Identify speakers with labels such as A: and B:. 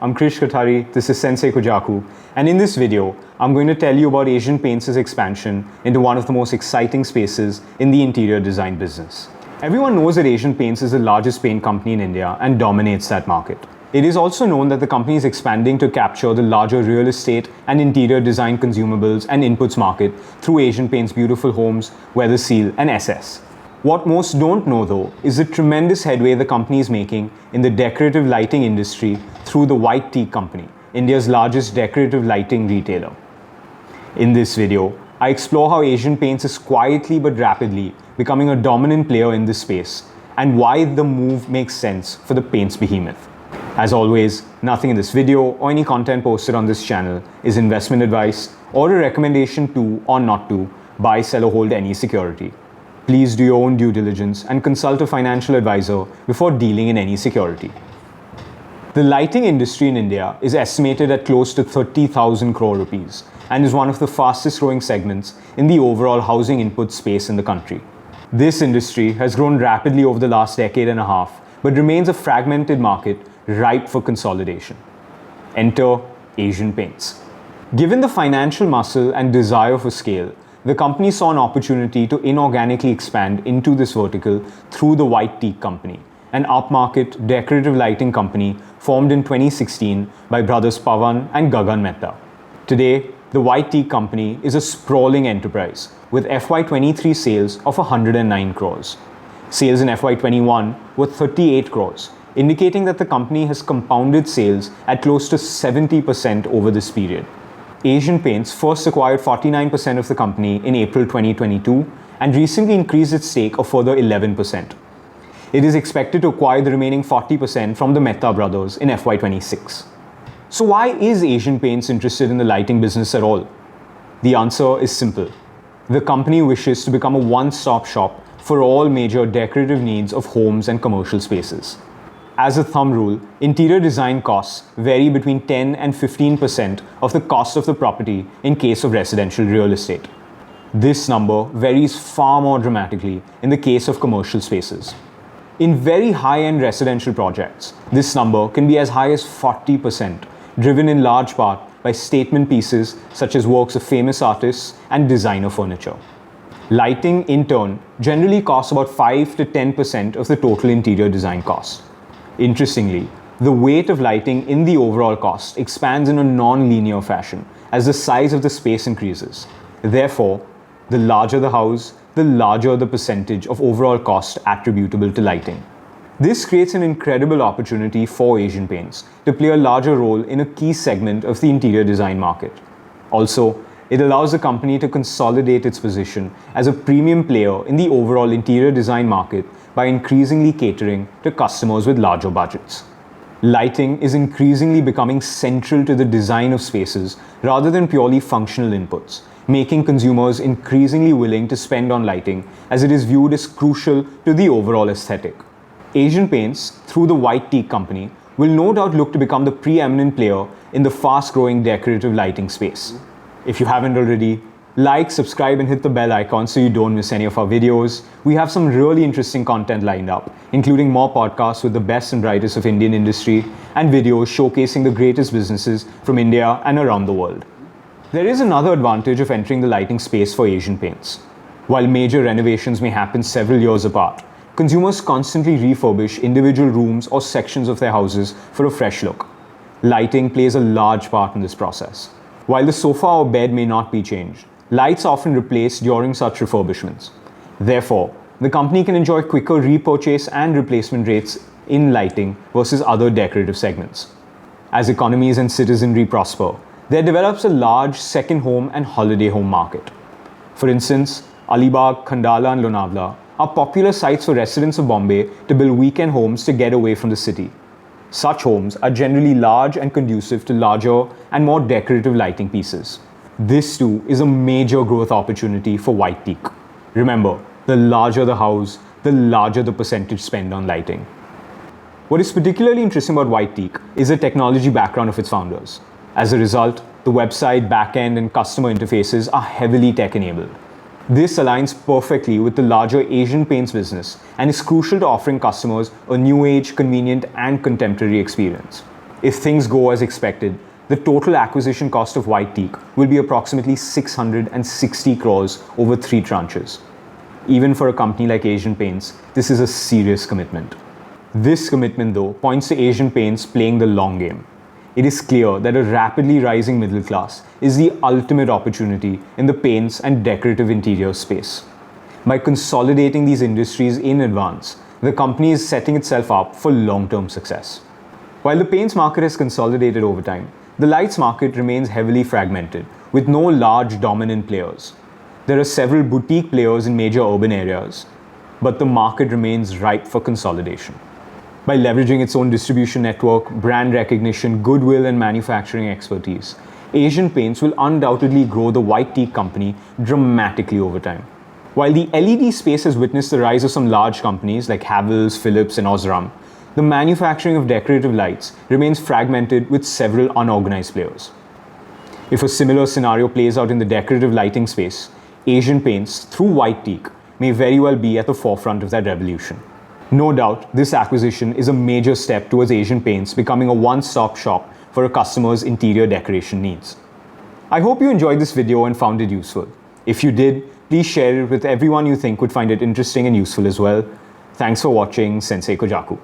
A: I'm Krish Kothari, this is Sensei Kujaku, and in this video, I'm going to tell you about Asian Paints' expansion into one of the most exciting spaces in the interior design business. Everyone knows that Asian Paints is the largest paint company in India and dominates that market. It is also known that the company is expanding to capture the larger real estate and interior design consumables and inputs market through Asian Paints' Beautiful Homes, Weatherseal, and SS. What most don't know though is the tremendous headway the company is making in the decorative lighting industry through the White Teak company, India's largest decorative lighting retailer. In this video, I explore how Asian Paints is quietly but rapidly becoming a dominant player in this space and why the move makes sense for the paints behemoth. As always, nothing in this video or any content posted on this channel is investment advice or a recommendation to or not to buy, sell or hold any security. Please do your own due diligence and consult a financial advisor before dealing in any security. The lighting industry in India is estimated at close to 30,000 crore rupees and is one of the fastest growing segments in the overall housing input space in the country. This industry has grown rapidly over the last decade and a half, but remains a fragmented market ripe for consolidation. Enter Asian Paints. Given the financial muscle and desire for scale, the company saw an opportunity to inorganically expand into this vertical through the White Teak company, an upmarket decorative lighting company formed in 2016 by brothers Pawan and Gagan Mehta. Today, the White Teak company is a sprawling enterprise with FY23 sales of 109 crores. Sales in FY21 were 38 crores, indicating that the company has compounded sales at close to 70% over this period. Asian Paints first acquired 49% of the company in April 2022 and recently increased its stake a further 11%. It is expected to acquire the remaining 40% from the Mehta brothers in FY26. So why is Asian Paints interested in the lighting business at all? The answer is simple. The company wishes to become a one-stop shop for all major decorative needs of homes and commercial spaces. As a thumb rule, interior design costs vary between 10 and 15% of the cost of the property in case of residential real estate. This number varies far more dramatically in the case of commercial spaces. In very high-end residential projects, this number can be as high as 40%, driven in large part by statement pieces such as works of famous artists and designer furniture. Lighting, in turn, generally costs about 5 to 10% of the total interior design cost. Interestingly, the weight of lighting in the overall cost expands in a non-linear fashion as the size of the space increases. Therefore, the larger the house, the larger the percentage of overall cost attributable to lighting. This creates an incredible opportunity for Asian Paints to play a larger role in a key segment of the interior design market. Also, it allows the company to consolidate its position as a premium player in the overall interior design market by increasingly catering to customers with larger budgets. Lighting is increasingly becoming central to the design of spaces rather than purely functional inputs, making consumers increasingly willing to spend on lighting as it is viewed as crucial to the overall aesthetic. Asian Paints, through the White Teak company, will no doubt look to become the preeminent player in the fast-growing decorative lighting space. If you haven't already, like, subscribe and hit the bell icon so you don't miss any of our videos. We have some really interesting content lined up, including more podcasts with the best and brightest of Indian industry and videos showcasing the greatest businesses from India and around the world. There is another advantage of entering the lighting space for Asian Paints. While major renovations may happen several years apart, consumers constantly refurbish individual rooms or sections of their houses for a fresh look. Lighting plays a large part in this process. While the sofa or bed may not be changed, lights are often replaced during such refurbishments. Therefore, the company can enjoy quicker repurchase and replacement rates in lighting versus other decorative segments. As economies and citizenry prosper, there develops a large second home and holiday home market. For instance, Alibag, Khandala and Lonavala are popular sites for residents of Bombay to build weekend homes to get away from the city. Such homes are generally large and conducive to larger and more decorative lighting pieces. This too is a major growth opportunity for White Teak. Remember, the larger the house, the larger the percentage spent on lighting. What is particularly interesting about White Teak is the technology background of its founders. As a result, the website, backend, and customer interfaces are heavily tech-enabled. This aligns perfectly with the larger Asian Paints business and is crucial to offering customers a new age, convenient, and contemporary experience. If things go as expected, the total acquisition cost of White Teak will be approximately 660 crores over 3 tranches. Even for a company like Asian Paints, this is a serious commitment. This commitment, though, points to Asian Paints playing the long game. It is clear that a rapidly rising middle class is the ultimate opportunity in the paints and decorative interiors space. By consolidating these industries in advance, the company is setting itself up for long-term success. While the paints market has consolidated over time, the lights market remains heavily fragmented, with no large dominant players. There are several boutique players in major urban areas, but the market remains ripe for consolidation. By leveraging its own distribution network, brand recognition, goodwill, and manufacturing expertise, Asian Paints will undoubtedly grow the White Teak company dramatically over time. While the LED space has witnessed the rise of some large companies like Havells, Philips, and Osram, the manufacturing of decorative lights remains fragmented with several unorganized players. If a similar scenario plays out in the decorative lighting space, Asian Paints, through White Teak, may very well be at the forefront of that revolution. No doubt, this acquisition is a major step towards Asian Paints becoming a one-stop shop for a customer's interior decoration needs. I hope you enjoyed this video and found it useful. If you did, please share it with everyone you think would find it interesting and useful as well. Thanks for watching Sensei Kojaku.